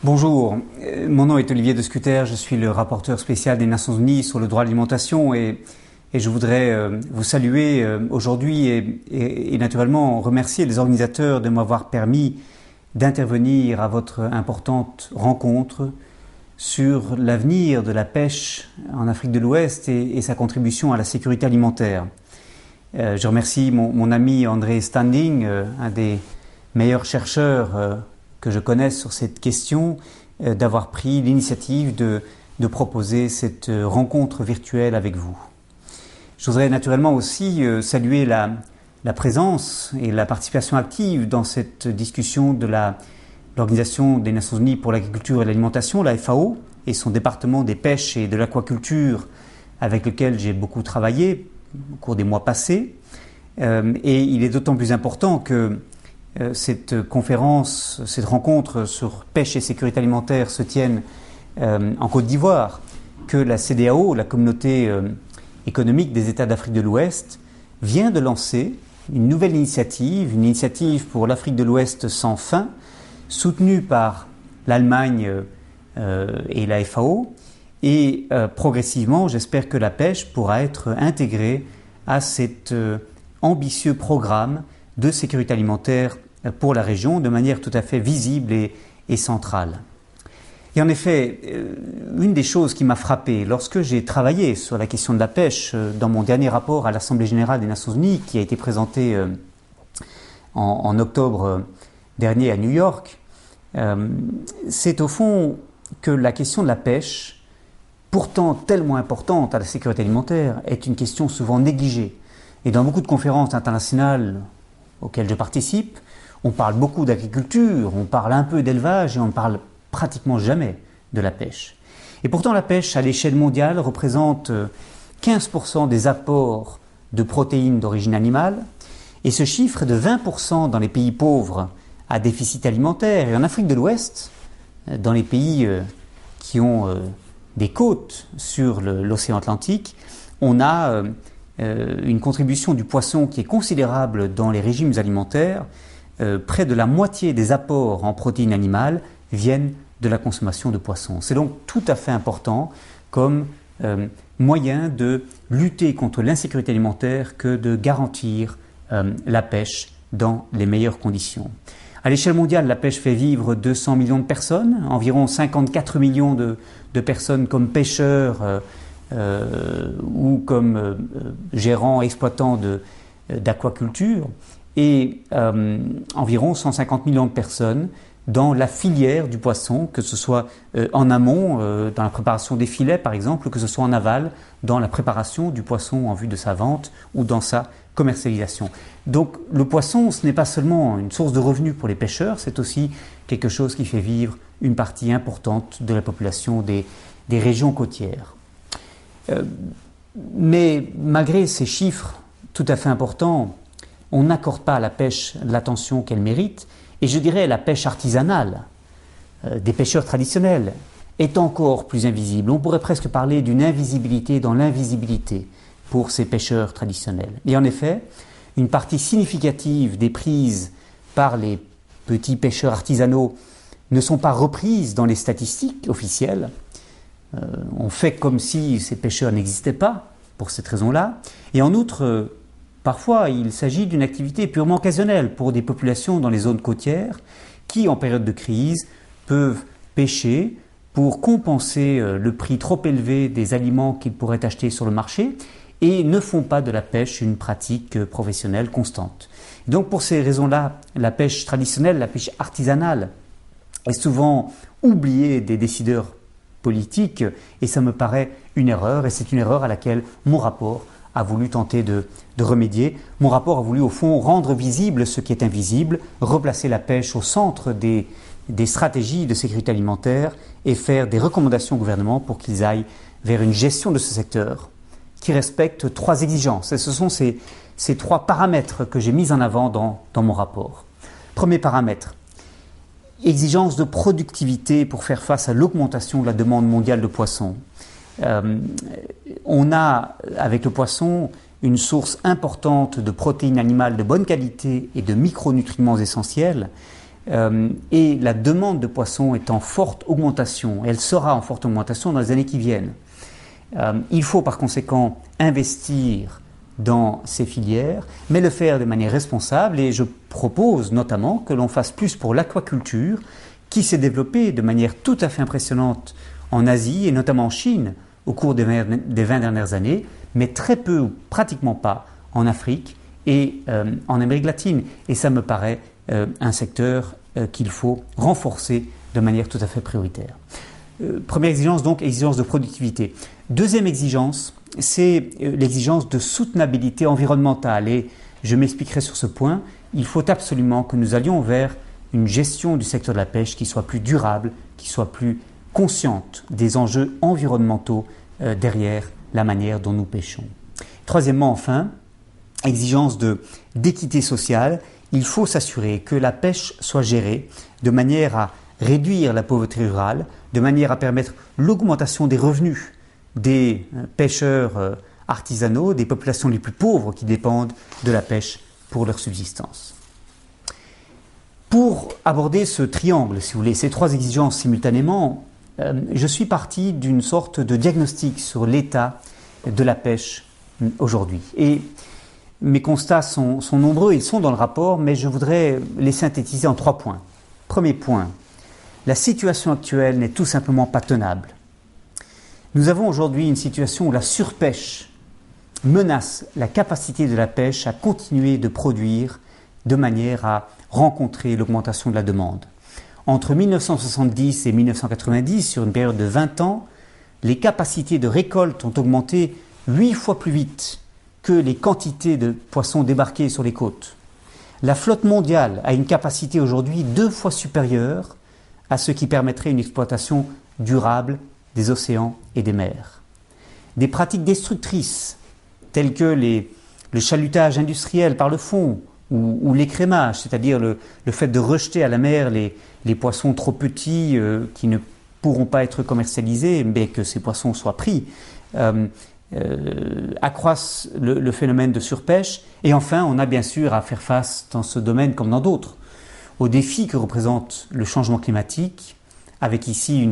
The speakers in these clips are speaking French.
Bonjour, mon nom est Olivier de Scuter, je suis le rapporteur spécial des Nations Unies sur le droit à l'alimentation et je voudrais vous saluer aujourd'hui et naturellement remercier les organisateurs de m'avoir permis d'intervenir à votre importante rencontre sur l'avenir de la pêche en Afrique de l'Ouest et sa contribution à la sécurité alimentaire. Je remercie mon ami André Standing, un des meilleurs chercheurs que je connaisse sur cette question, d'avoir pris l'initiative de proposer cette rencontre virtuelle avec vous. Je voudrais naturellement aussi saluer la présence et la participation active dans cette discussion de l'Organisation des Nations Unies pour l'agriculture et l'alimentation, la FAO, et son département des pêches et de l'aquaculture avec lequel j'ai beaucoup travaillé au cours des mois passés. Et il est d'autant plus important que cette conférence, cette rencontre sur pêche et sécurité alimentaire se tienne en Côte d'Ivoire, que la CEDEAO, la communauté économique des États d'Afrique de l'Ouest, vient de lancer une nouvelle initiative, une initiative pour l'Afrique de l'Ouest sans fin, soutenue par l'Allemagne et la FAO, et progressivement, j'espère que la pêche pourra être intégrée à cet ambitieux programme de sécurité alimentaire pour la région de manière tout à fait visible et centrale. Et en effet, une des choses qui m'a frappé lorsque j'ai travaillé sur la question de la pêche dans mon dernier rapport à l'Assemblée générale des Nations Unies qui a été présenté en octobre dernier à New York, c'est au fond que la question de la pêche, pourtant tellement importante à la sécurité alimentaire, est une question souvent négligée. Et dans beaucoup de conférences internationales auxquelles je participe, on parle beaucoup d'agriculture, on parle un peu d'élevage et on ne parle pratiquement jamais de la pêche. Et pourtant la pêche à l'échelle mondiale représente 15% des apports de protéines d'origine animale et ce chiffre est de 20% dans les pays pauvres à déficit alimentaire. Et en Afrique de l'Ouest, dans les pays qui ont des côtes sur l'océan Atlantique, on a une contribution du poisson qui est considérable dans les régimes alimentaires. Près de la moitié des apports en protéines animales viennent de la consommation de poissons. C'est donc tout à fait important comme moyen de lutter contre l'insécurité alimentaire que de garantir la pêche dans les meilleures conditions. À l'échelle mondiale, la pêche fait vivre 200 millions de personnes, environ 54 millions de personnes comme pêcheurs ou comme gérants, exploitants d'aquaculture et environ 150 millions de personnes dans la filière du poisson, que ce soit en amont, dans la préparation des filets par exemple, ou que ce soit en aval, dans la préparation du poisson en vue de sa vente ou dans sa commercialisation. Donc le poisson, ce n'est pas seulement une source de revenus pour les pêcheurs, c'est aussi quelque chose qui fait vivre une partie importante de la population des régions côtières. Mais malgré ces chiffres tout à fait importants, on n'accorde pas à la pêche l'attention qu'elle mérite, et je dirais la pêche artisanale des pêcheurs traditionnels est encore plus invisible. On pourrait presque parler d'une invisibilité dans l'invisibilité pour ces pêcheurs traditionnels. Et en effet, une partie significative des prises par les petits pêcheurs artisanaux ne sont pas reprises dans les statistiques officielles. On fait comme si ces pêcheurs n'existaient pas pour cette raison-là. Et en outre, parfois, il s'agit d'une activité purement occasionnelle pour des populations dans les zones côtières qui, en période de crise, peuvent pêcher pour compenser le prix trop élevé des aliments qu'ils pourraient acheter sur le marché et ne font pas de la pêche une pratique professionnelle constante. Donc pour ces raisons-là, la pêche traditionnelle, la pêche artisanale est souvent oubliée des décideurs politiques et ça me paraît une erreur et c'est une erreur à laquelle mon rapport a voulu tenter de remédier. Mon rapport a voulu au fond rendre visible ce qui est invisible, replacer la pêche au centre des stratégies de sécurité alimentaire et faire des recommandations au gouvernement pour qu'ils aillent vers une gestion de ce secteur qui respecte 3 exigences. Et ce sont ces 3 paramètres que j'ai mis en avant dans mon rapport. Premier paramètre, exigence de productivité pour faire face à l'augmentation de la demande mondiale de poissons. On a, avec le poisson, une source importante de protéines animales de bonne qualité et de micronutriments essentiels et la demande de poissons est en forte augmentation. Elle sera en forte augmentation dans les années qui viennent. Il faut par conséquent investir dans ces filières, mais le faire de manière responsable, et je propose notamment que l'on fasse plus pour l'aquaculture, qui s'est développée de manière tout à fait impressionnante en Asie et notamment en Chine au cours des 20 dernières années, mais très peu ou pratiquement pas en Afrique et en Amérique latine. Et ça me paraît un secteur qu'il faut renforcer de manière tout à fait prioritaire. Première exigence donc, exigence de productivité. Deuxième exigence, c'est l'exigence de soutenabilité environnementale. Et je m'expliquerai sur ce point. Il faut absolument que nous allions vers une gestion du secteur de la pêche qui soit plus durable, qui soit plus consciente des enjeux environnementaux derrière la manière dont nous pêchons. Troisièmement, enfin, exigence d'équité sociale. Il faut s'assurer que la pêche soit gérée de manière à réduire la pauvreté rurale, de manière à permettre l'augmentation des revenus des pêcheurs artisanaux, des populations les plus pauvres qui dépendent de la pêche pour leur subsistance. Pour aborder ce triangle, si vous voulez, ces trois exigences simultanément, je suis parti d'une sorte de diagnostic sur l'état de la pêche aujourd'hui. Et mes constats sont nombreux, ils sont dans le rapport, mais je voudrais les synthétiser en 3 points. Premier point, la situation actuelle n'est tout simplement pas tenable. Nous avons aujourd'hui une situation où la surpêche menace la capacité de la pêche à continuer de produire de manière à rencontrer l'augmentation de la demande. Entre 1970 et 1990, sur une période de 20 ans, les capacités de récolte ont augmenté 8 fois plus vite que les quantités de poissons débarqués sur les côtes. La flotte mondiale a une capacité aujourd'hui 2 fois supérieure à ce qui permettrait une exploitation durable des océans et des mers. Des pratiques destructrices telles que le chalutage industriel par le fond ou l'écrémage, c'est-à-dire le fait de rejeter à la mer les poissons trop petits qui ne pourront pas être commercialisés, mais que ces poissons soient pris, accroissent le phénomène de surpêche. Et enfin, on a bien sûr à faire face dans ce domaine comme dans d'autres aux défis que représente le changement climatique, avec ici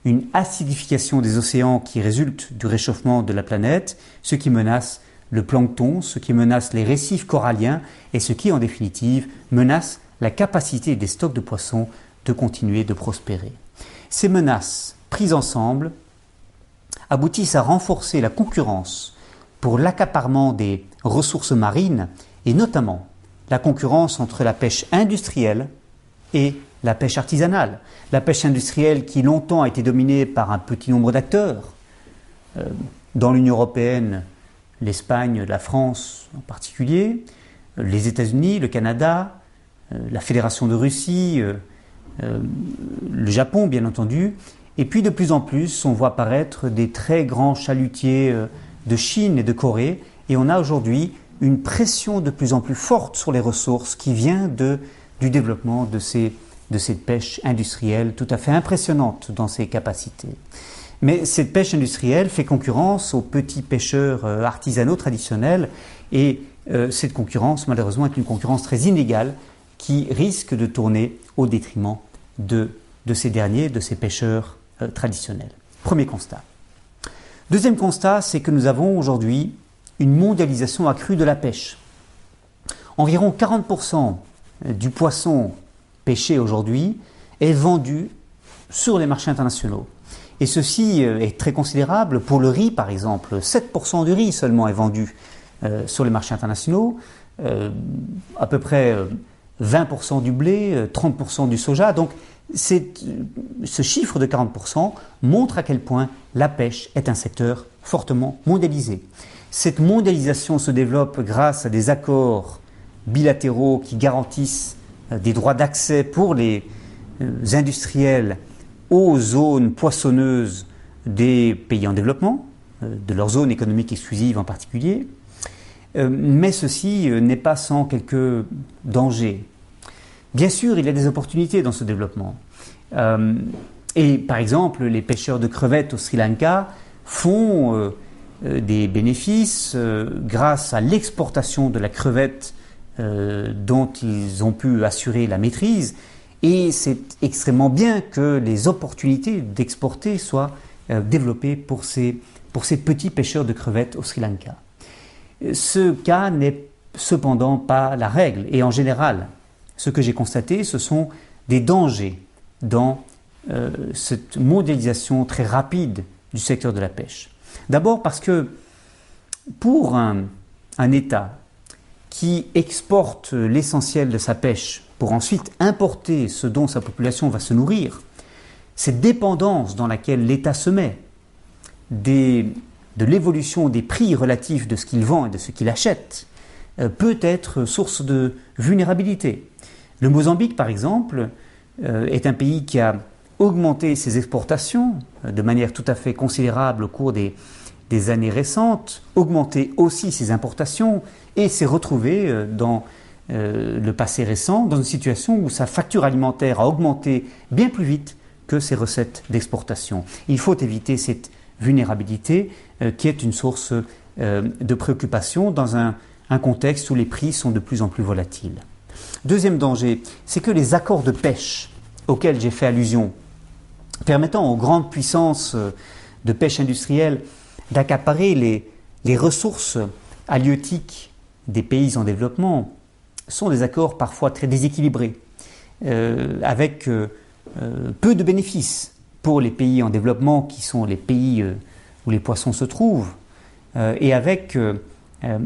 une acidification des océans qui résulte du réchauffement de la planète, ce qui menace le plancton, ce qui menace les récifs coralliens et ce qui, en définitive, menace la capacité des stocks de poissons de continuer de prospérer. Ces menaces, prises ensemble, aboutissent à renforcer la concurrence pour l'accaparement des ressources marines et notamment la concurrence entre la pêche industrielle et la pêche artisanale. La pêche industrielle qui longtemps a été dominée par un petit nombre d'acteurs. Dans l'Union européenne, l'Espagne, la France en particulier, les États-Unis, le Canada, la Fédération de Russie, le Japon bien entendu, et puis de plus en plus on voit apparaître des très grands chalutiers de Chine et de Corée, et on a aujourd'hui une pression de plus en plus forte sur les ressources qui vient du développement de cette pêche industrielle tout à fait impressionnante dans ses capacités. Mais cette pêche industrielle fait concurrence aux petits pêcheurs artisanaux traditionnels et cette concurrence malheureusement est une concurrence très inégale qui risque de tourner au détriment de ces derniers, de ces pêcheurs traditionnels. Premier constat. Deuxième constat, c'est que nous avons aujourd'hui une mondialisation accrue de la pêche. Environ 40% du poisson pêché aujourd'hui est vendu sur les marchés internationaux. Et ceci est très considérable. Pour le riz, par exemple, 7% du riz seulement est vendu sur les marchés internationaux, à peu près 20% du blé, 30% du soja. Donc, ce chiffre de 40% montre à quel point la pêche est un secteur fortement mondialisé. Cette mondialisation se développe grâce à des accords bilatéraux qui garantissent des droits d'accès pour les industriels aux zones poissonneuses des pays en développement, de leur zone économique exclusive en particulier, mais ceci n'est pas sans quelques dangers. Bien sûr, il y a des opportunités dans ce développement. Et par exemple, les pêcheurs de crevettes au Sri Lanka font des bénéfices grâce à l'exportation de la crevette dont ils ont pu assurer la maîtrise. Et c'est extrêmement bien que les opportunités d'exporter soient développées pour ces petits pêcheurs de crevettes au Sri Lanka. Ce cas n'est cependant pas la règle. Et en général, ce que j'ai constaté, ce sont des dangers dans cette mondialisation très rapide du secteur de la pêche. D'abord parce que pour un État qui exporte l'essentiel de sa pêche pour ensuite importer ce dont sa population va se nourrir, cette dépendance dans laquelle l'État se met de l'évolution des prix relatifs de ce qu'il vend et de ce qu'il achète peut être source de vulnérabilité. Le Mozambique, par exemple, est un pays qui a augmenté ses exportations de manière tout à fait considérable au cours des années récentes, augmenté aussi ses importations et s'est retrouvé dans le passé récent dans une situation où sa facture alimentaire a augmenté bien plus vite que ses recettes d'exportation. Il faut éviter cette vulnérabilité qui est une source de préoccupation dans un contexte où les prix sont de plus en plus volatiles. Deuxième danger, c'est que les accords de pêche auxquels j'ai fait allusion, permettant aux grandes puissances de pêche industrielle d'accaparer les ressources halieutiques des pays en développement, sont des accords parfois très déséquilibrés, avec peu de bénéfices pour les pays en développement qui sont les pays où les poissons se trouvent, et avec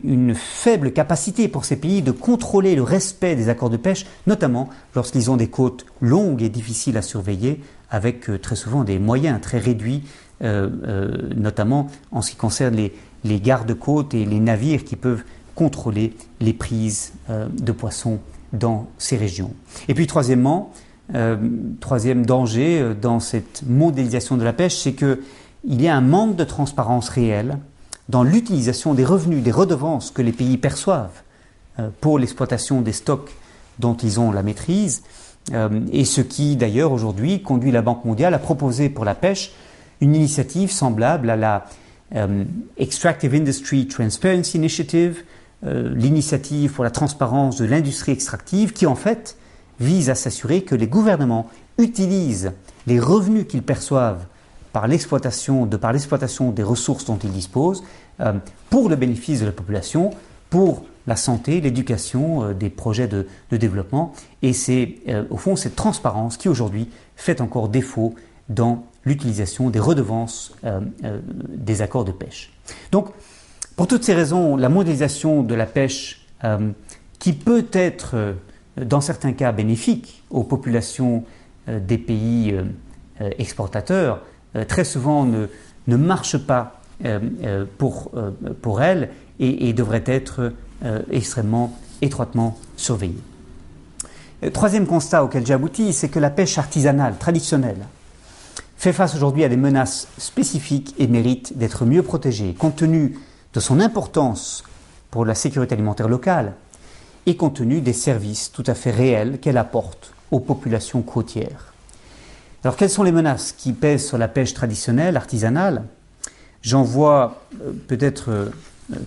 une faible capacité pour ces pays de contrôler le respect des accords de pêche, notamment lorsqu'ils ont des côtes longues et difficiles à surveiller, avec très souvent des moyens très réduits, notamment en ce qui concerne les gardes-côtes et les navires qui peuvent contrôler les prises de poissons dans ces régions. Et puis troisièmement, troisième danger dans cette mondialisation de la pêche, c'est qu'il y a un manque de transparence réelle dans l'utilisation des revenus, des redevances que les pays perçoivent pour l'exploitation des stocks dont ils ont la maîtrise, et ce qui d'ailleurs aujourd'hui conduit la Banque mondiale à proposer pour la pêche une initiative semblable à la Extractive Industry Transparency Initiative, l'initiative pour la transparence de l'industrie extractive, qui en fait vise à s'assurer que les gouvernements utilisent les revenus qu'ils perçoivent par l'exploitation des ressources dont ils disposent pour le bénéfice de la population, pour la santé, l'éducation, des projets de développement. Et c'est au fond cette transparence qui aujourd'hui fait encore défaut dans l'utilisation des redevances des accords de pêche. Donc, pour toutes ces raisons, la mondialisation de la pêche, qui peut être dans certains cas bénéfique aux populations des pays exportateurs, très souvent ne marche pas pour elle et devrait être extrêmement étroitement surveillée. Troisième constat auquel j'ai abouti, c'est que la pêche artisanale traditionnelle fait face aujourd'hui à des menaces spécifiques et mérite d'être mieux protégée, compte tenu de son importance pour la sécurité alimentaire locale et compte tenu des services tout à fait réels qu'elle apporte aux populations côtières. Alors, quelles sont les menaces qui pèsent sur la pêche traditionnelle, artisanale ? J'en vois peut-être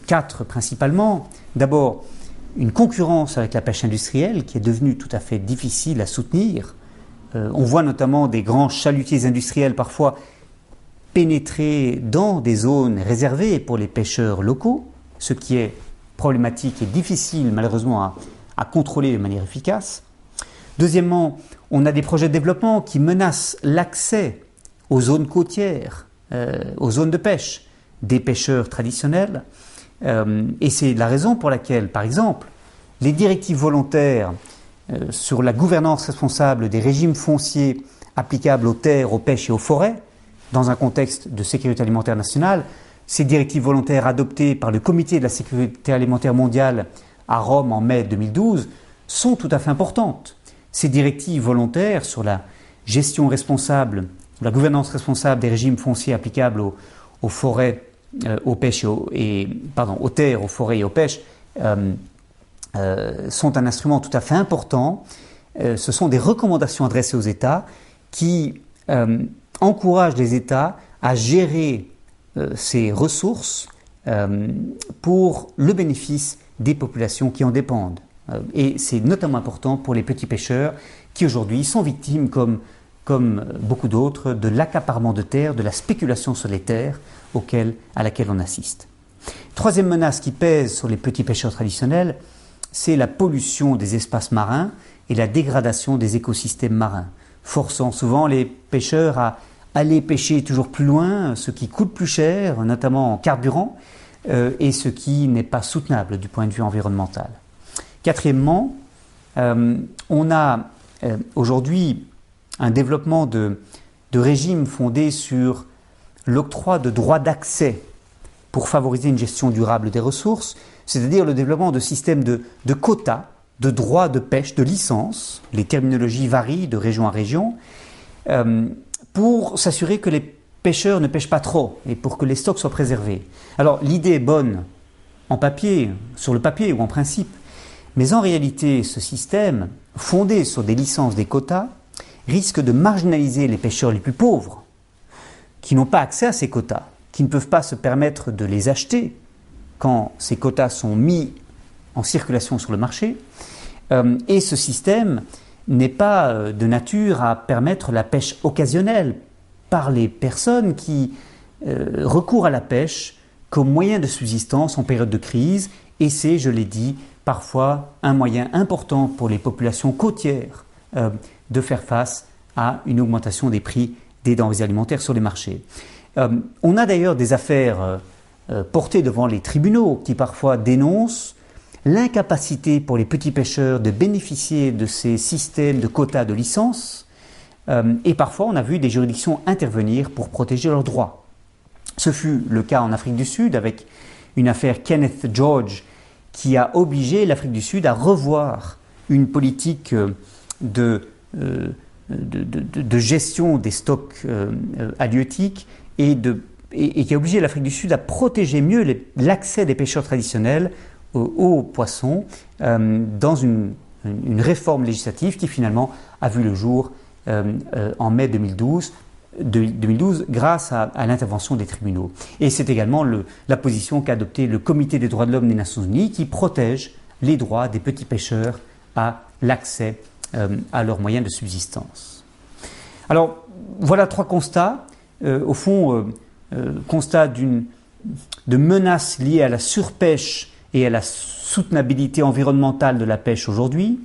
4 principalement. D'abord, une concurrence avec la pêche industrielle qui est devenue tout à fait difficile à soutenir. On voit notamment des grands chalutiers industriels parfois pénétrer dans des zones réservées pour les pêcheurs locaux, ce qui est problématique et difficile malheureusement à contrôler de manière efficace. Deuxièmement, on a des projets de développement qui menacent l'accès aux zones côtières, aux zones de pêche des pêcheurs traditionnels. Et c'est la raison pour laquelle, par exemple, les directives volontaires sur la gouvernance responsable des régimes fonciers applicables aux terres, aux pêches et aux forêts, dans un contexte de sécurité alimentaire nationale, ces directives volontaires adoptées par le Comité de la sécurité alimentaire mondiale à Rome en mai 2012 sont tout à fait importantes. Ces directives volontaires sur la gestion responsable, la gouvernance responsable des régimes fonciers applicables aux forêts, aux pêches aux terres, aux forêts et aux pêches sont un instrument tout à fait important. Ce sont des recommandations adressées aux États qui encouragent les États à gérer ces ressources pour le bénéfice des populations qui en dépendent. Et c'est notamment important pour les petits pêcheurs qui aujourd'hui sont victimes, comme beaucoup d'autres, de l'accaparement de terres, de la spéculation sur les terres à laquelle on assiste. Troisième menace qui pèse sur les petits pêcheurs traditionnels, c'est la pollution des espaces marins et la dégradation des écosystèmes marins, forçant souvent les pêcheurs à aller pêcher toujours plus loin, ce qui coûte plus cher, notamment en carburant, et ce qui n'est pas soutenable du point de vue environnemental. Quatrièmement, on a aujourd'hui un développement de régimes fondés sur l'octroi de droits d'accès pour favoriser une gestion durable des ressources, c'est-à-dire le développement de systèmes de quotas, de droits de pêche, de licences, les terminologies varient de région à région, pour s'assurer que les pêcheurs ne pêchent pas trop et pour que les stocks soient préservés. Alors l'idée est bonne sur le papier ou en principe, mais en réalité ce système, fondé sur des licences, des quotas, risque de marginaliser les pêcheurs les plus pauvres, qui n'ont pas accès à ces quotas, qui ne peuvent pas se permettre de les acheter quand ces quotas sont mis en circulation sur le marché. Et ce système n'est pas de nature à permettre la pêche occasionnelle par les personnes qui recourent à la pêche comme moyen de subsistance en période de crise. Et c'est, je l'ai dit, parfois un moyen important pour les populations côtières de faire face à une augmentation des prix des denrées alimentaires sur les marchés. On a d'ailleurs des affaires portées devant les tribunaux qui parfois dénoncent l'incapacité pour les petits pêcheurs de bénéficier de ces systèmes de quotas de licence et parfois on a vu des juridictions intervenir pour protéger leurs droits. Ce fut le cas en Afrique du Sud avec une affaire Kenneth George qui a obligé l'Afrique du Sud à revoir une politique de gestion des stocks halieutiques et qui a obligé l'Afrique du Sud à protéger mieux l'accès des pêcheurs traditionnels aux poissons dans une réforme législative qui finalement a vu le jour en mai 2012 grâce à l'intervention des tribunaux. Et c'est également la position qu'a adoptée le Comité des droits de l'homme des Nations Unies qui protège les droits des petits pêcheurs à l'accès à leurs moyens de subsistance. Alors voilà trois constats, au fond constat de menaces liées à la surpêche et à la soutenabilité environnementale de la pêche aujourd'hui,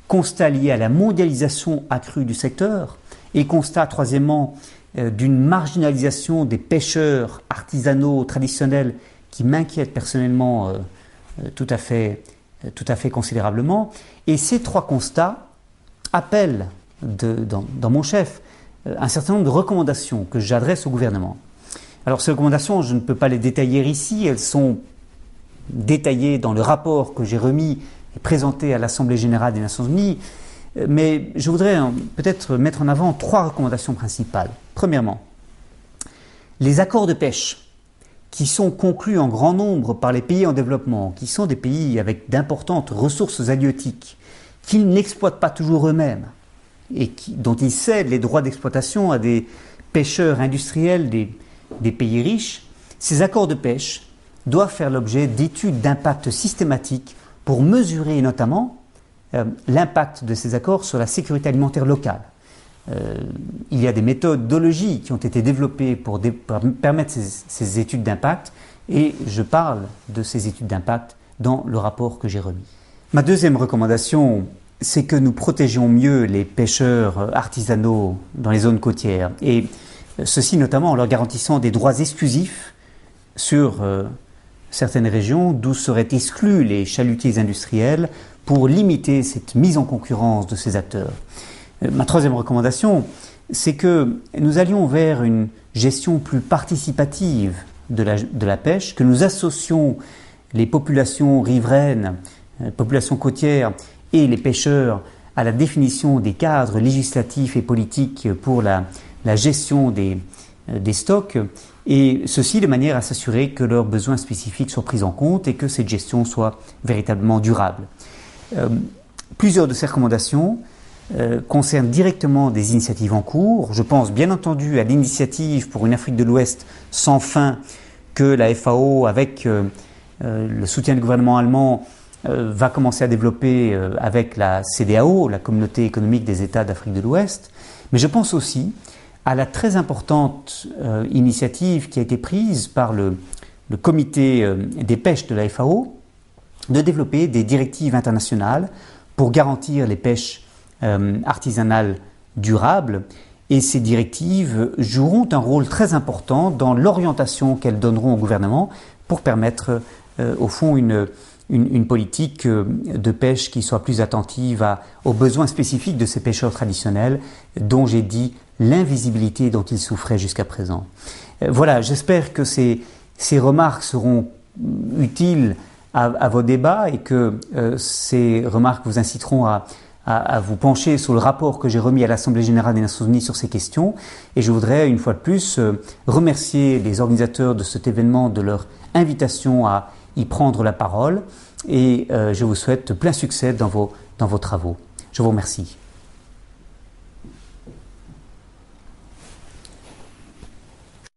constat lié à la mondialisation accrue du secteur et constat troisièmement d'une marginalisation des pêcheurs artisanaux traditionnels qui m'inquiète personnellement tout à fait considérablement. Et ces trois constats appellent dans mon chef un certain nombre de recommandations que j'adresse au gouvernement. Alors ces recommandations, je ne peux pas les détailler ici, elles sont détaillées dans le rapport que j'ai remis et présenté à l'Assemblée générale des Nations Unies, mais je voudrais peut-être mettre en avant trois recommandations principales. Premièrement, les accords de pêche qui sont conclus en grand nombre par les pays en développement, qui sont des pays avec d'importantes ressources halieutiques, qu'ils n'exploitent pas toujours eux-mêmes et dont ils cèdent les droits d'exploitation à des pêcheurs industriels des pays riches, ces accords de pêche doivent faire l'objet d'études d'impact systématiques pour mesurer notamment l'impact de ces accords sur la sécurité alimentaire locale. Il y a des méthodologies qui ont été développées pour permettre ces études d'impact et je parle de ces études d'impact dans le rapport que j'ai remis. Ma deuxième recommandation, c'est que nous protégions mieux les pêcheurs artisanaux dans les zones côtières et ceci notamment en leur garantissant des droits exclusifs sur certaines régions d'où seraient exclus les chalutiers industriels pour limiter cette mise en concurrence de ces acteurs. Ma troisième recommandation, c'est que nous allions vers une gestion plus participative de la pêche, que nous associons les populations riveraines, populations côtières et les pêcheurs à la définition des cadres législatifs et politiques pour la gestion des stocks, et ceci de manière à s'assurer que leurs besoins spécifiques soient pris en compte et que cette gestion soit véritablement durable. Plusieurs de ces recommandations concernent directement des initiatives en cours. Je pense bien entendu à l'initiative pour une Afrique de l'Ouest sans fin que la FAO, avec le soutien du gouvernement allemand, va commencer à développer avec la CEDEAO, la Communauté économique des États d'Afrique de l'Ouest, mais je pense aussi à la très importante initiative qui a été prise par le comité des pêches de la FAO de développer des directives internationales pour garantir les pêches artisanales durables. Et ces directives joueront un rôle très important dans l'orientation qu'elles donneront au gouvernement pour permettre au fond une politique de pêche qui soit plus attentive aux besoins spécifiques de ces pêcheurs traditionnels dont j'ai dit l'invisibilité dont ils souffraient jusqu'à présent. Voilà, j'espère que ces remarques seront utiles à vos débats et que ces remarques vous inciteront à vous pencher sur le rapport que j'ai remis à l'Assemblée générale des Nations unies sur ces questions. Et je voudrais une fois de plus remercier les organisateurs de cet événement de leur invitation à y prendre la parole et je vous souhaite plein succès dans vos travaux. Je vous remercie.